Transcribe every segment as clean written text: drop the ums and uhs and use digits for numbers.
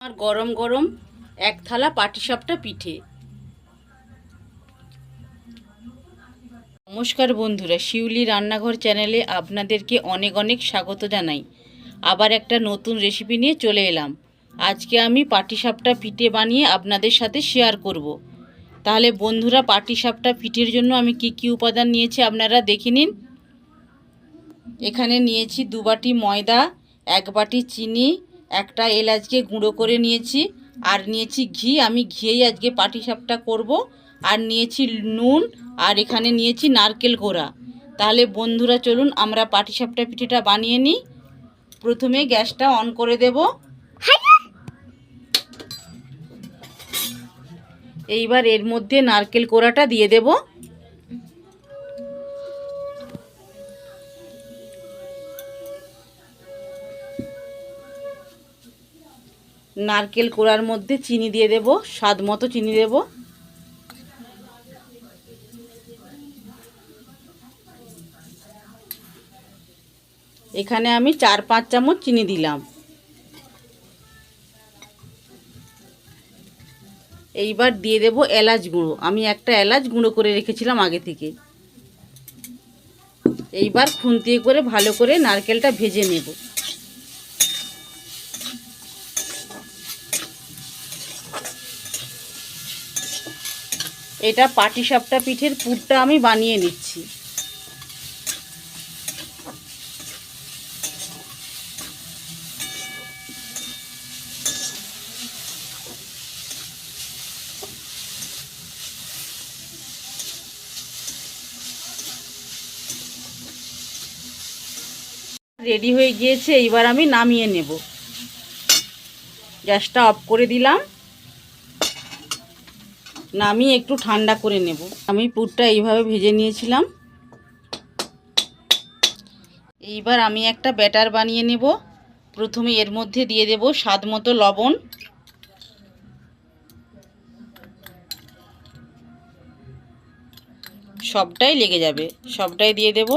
আর গরম গরম এক থালা পাটিসাপটা পিঠে। নমস্কার বন্ধুরা, শিউলি রান্নাঘর চ্যানেলে আপনাদেরকে অনেক অনেক স্বাগত জানাই। আবার একটা নতুন রেসিপি নিয়ে চলে এলাম। আজকে আমি পাটিসাপটা পিঠে বানিয়ে আপনাদের সাথে শেয়ার করব। তাহলে বন্ধুরা, পাটিসাপটা পিঠের জন্য আমি কি উপাদান নিয়েছি আপনারা দেখে নিন। এখানে নিয়েছি 2 বাটি ময়দা, 1 বাটি চিনি, একটা এলাচকে গুঁড়ো করে নিয়েছি, আর নিয়েছি ঘি। আমি ঘিয়েই আজকে পাটিসাপটা করব। আর নিয়েছি নুন, আর এখানে নিয়েছি নারকেল কোড়া। তাহলে বন্ধুরা চলুন আমরা পাটিসাপটা পিঠেটা বানিয়ে নিই। প্রথমে গ্যাসটা অন করে দেব। এইবার এর মধ্যে নারকেল কোড়াটা দিয়ে দেব। নারকেল কোড়ার মধ্যে চিনি দিয়ে দেব, স্বাদ মতো চিনি দেব। এখানে আমি 4-5 চামচ চিনি দিলাম। এইবার দিয়ে দেব এলাচ গুঁড়ো। আমি একটা এলাচ গুঁড়ো করে রেখেছিলাম আগে থেকে। এইবার খুন্তি করে ভালো করে নারকেলটা ভেজে নেব। এটা পাটিসাপটা পিঠের পুরটা আমি বানিয়ে নিচ্ছি। রেডি হয়ে গিয়েছে, এইবার আমি নামিয়ে নেব। গ্যাসটা অফ করে দিলাম। নামিয়ে একটু ঠান্ডা করে নেব। আমি পুরটা এইভাবে ভেজে নিয়েছিলাম। এইবার আমি একটা ব্যাটার বানিয়ে নেব। প্রথমে এর মধ্যে দিয়ে দেব স্বাদ মতো লবণ, সবটাই লেগে যাবে, সবটাই দিয়ে দেব।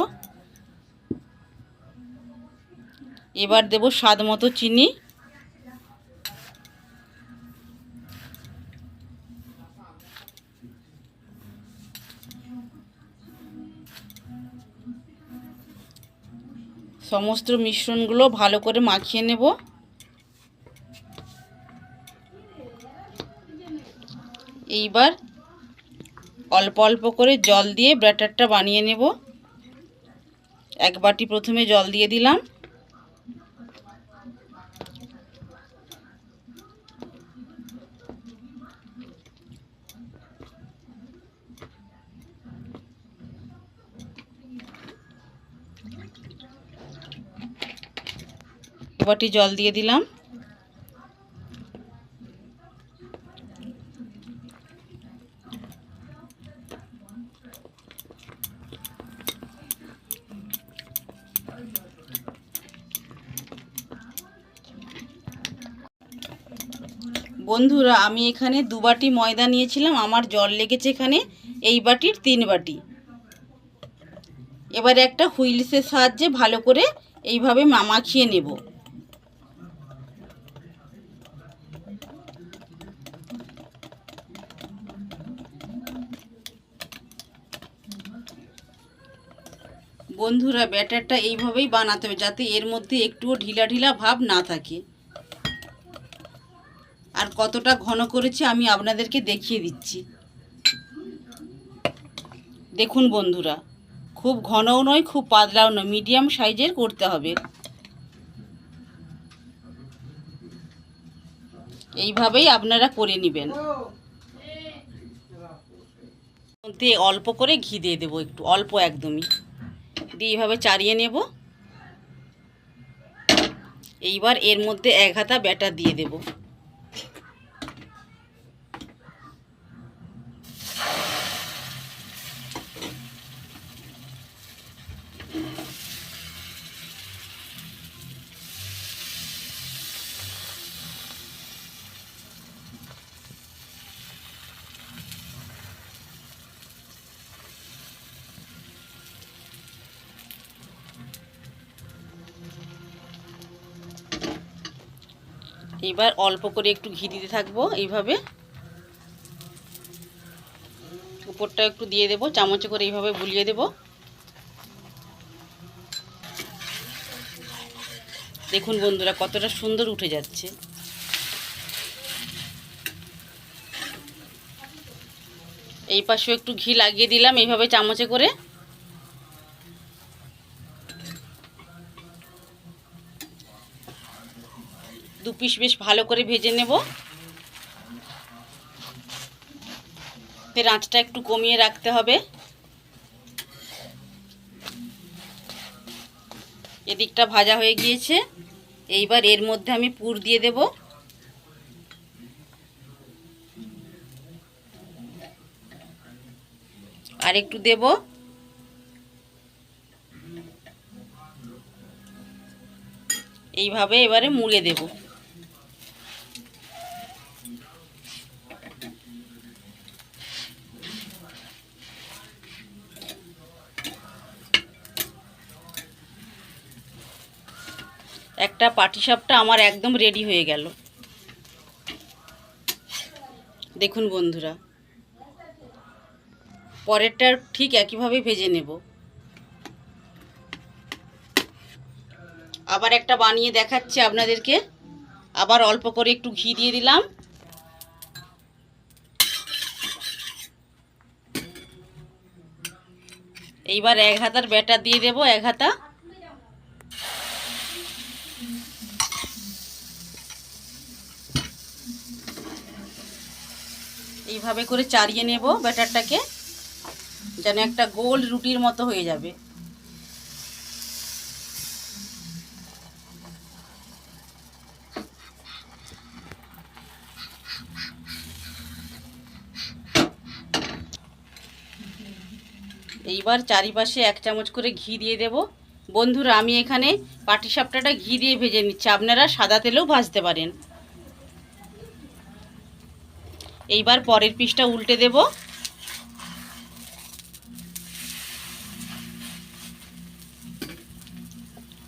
এবার দেব স্বাদ মতো চিনি, সমস্ত মিশ্রণগুলো ভালো করে মাখিয়ে নেব। এইবার অল্প অল্প করে জল দিয়ে ব্যাটারটা বানিয়ে নেব। 1 বাটি প্রথমে জল দিয়ে দিলাম। বাটি জল দিয়ে দিলাম। বন্ধুরা, আমি এখানে 2 বাটি ময়দা নিয়েছিলাম, আমার জল লেগেছে এখানে এই বাটির 3 বাটি। এবারে একটা হুইলসের সাহায্যে ভালো করে এইভাবে মাখিয়ে নেব। বন্ধুরা, ব্যাটারটা এইভাবেই বানাতে হবে যাতে এর মধ্যে একটুও ঢিলা ঢিলা ভাব না থাকে। আর কতটা ঘন করেছি আমি আপনাদেরকে দেখিয়ে দিচ্ছি। দেখুন বন্ধুরা, খুব ঘনও নয় খুব পাতলাও নয়, মিডিয়াম সাইজের করতে হবে। এইভাবেই আপনারা করে নেবেন। মধ্যে অল্প করে ঘি দিয়ে দেবো, একটু অল্প একদমই দিয়ে এইভাবে চাড়িয়ে নেব। এইবার এর মধ্যে 1 হাতা ব্যাটার দিয়ে দেব। এবার অল্প করে একটু ঘি দিতে থাকবো। এইভাবে উপরটা একটু দিয়ে দেবো, চামচে করে এইভাবে বুলিয়ে দেব। দেখুন বন্ধুরা কতটা সুন্দর উঠে যাচ্ছে। এই পাশেও একটু ঘি লাগিয়ে দিলাম এইভাবে চামচে করে। দু পিস বেশ ভালো করে ভেজে নেব। এর আঁচটা একটু কমিয়ে রাখতে হবে। এদিকটা ভাজা হয়ে গিয়েছে। এইবার এর মধ্যে আমি পুর দিয়ে দেব। আর একটু দেব। এইভাবে এবারে মুড়ে দেব। একটা পাটিসাপটা আমার একদম রেডি হয়ে গেল। দেখুন বন্ধুরা, পরেরটা ঠিক একইভাবে ভেজে নেব। আবার একটা বানিয়ে দেখাচ্ছি আপনাদেরকে। আবার অল্প করে একটু ঘি দিয়ে দিলাম। এইবার 1 হাতার ব্যাটার দিয়ে দেব, 1 হাতা। এইভাবে করে চাড়িয়ে নেব ব্যাটারটাকে, যেন একটা গোল রুটির মতো হয়ে যাবে। এইবার চারিপাশে 1 চামচ করে ঘি দিয়ে দেব। বন্ধুরা আমি এখানে পাটিসাপটাটা ঘি দিয়ে ভেজে নিচ্ছি, আপনারা সাদা তেলেও ভাজতে পারেন। এইবার পরের পিসটা উল্টে দেব।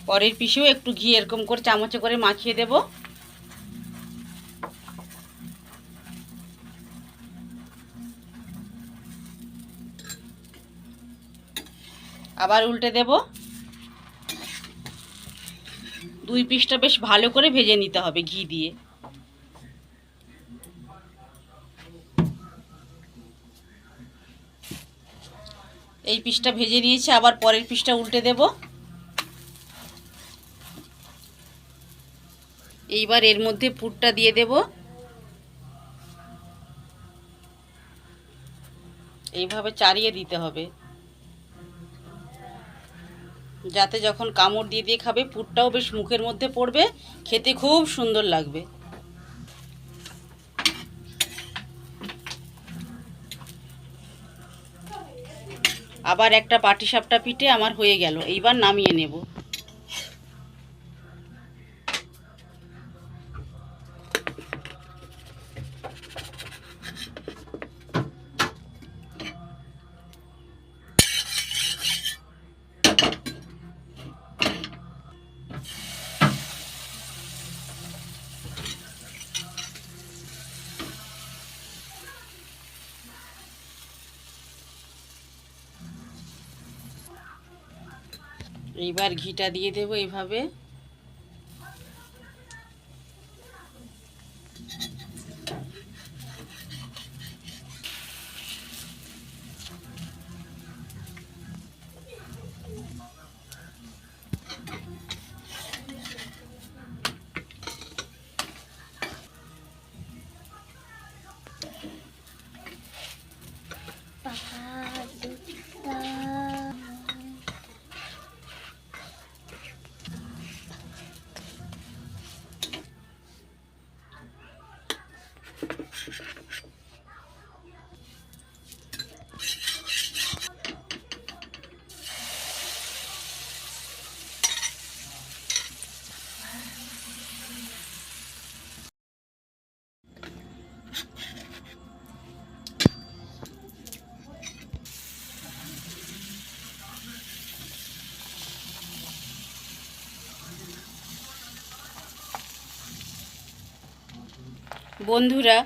পরের পিসেও একটু ঘি এরকম করে চামচে করে মাখিয়ে দেব। আবার উল্টে দেব। 2 পিসটা বেশ ভালো করে ভেজে নিতে হবে ঘি দিয়ে। এই পিসটা ভেজে নিয়েছি, আবার পরের পিসটা উল্টে দেব। এইবার এর মধ্যে পুরটা দিয়ে দেব। এইভাবে চাড়িয়ে দিতে হবে, যাতে যখন কামড় দিয়ে দিয়ে খাবে পুরটাও বেশ মুখের মধ্যে পড়বে, খেতে খুব সুন্দর লাগবে। আবার একটা পাটিসাপটা পিঠে আমার হয়ে গেল। এইবার নামিয়ে নেব। এইবার ঘিটা দিয়ে দেব এইভাবে। বন্ধুরা,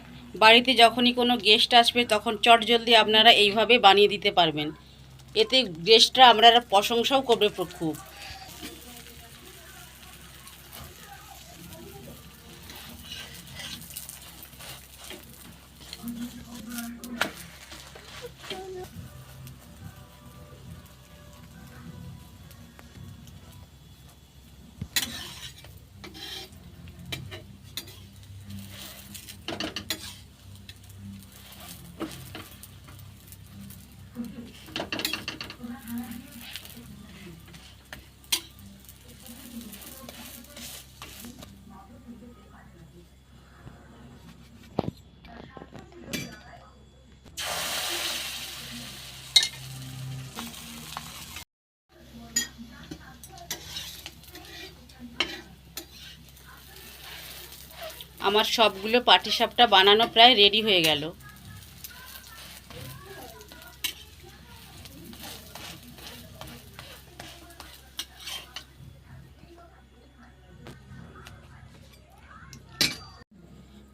বাড়িতে যখনই কোনো গেস্ট আসবে তখন চটজলদি আপনারা এইভাবে বানিয়ে দিতে পারবেন। এতে গেস্টরা আপনারা প্রশংসাও করবে খুব। আমার সবগুলো পাটিসাপটা বানানো প্রায় রেডি হয়ে গেল।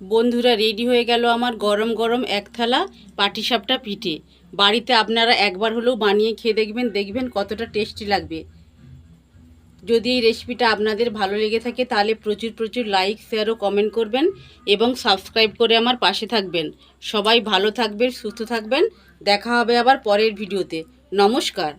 বন্ধুরা, রেডি হয়ে গেল আমার গরম গরম এক থালা পাটিসাপটা পিঠে। বাড়িতে আপনারা একবার হলেও বানিয়ে খেয়ে দেখবেন কতটা টেস্টি লাগবে। যদি এই রেসিপিটা আপনাদের ভালো লেগে থাকে তাহলে প্রচুর লাইক, শেয়ার ও কমেন্ট করবেন এবং সাবস্ক্রাইব করে আমার পাশে থাকবেন। সবাই ভালো থাকবেন, সুস্থ থাকবেন। দেখা হবে আবার পরের ভিডিওতে। নমস্কার।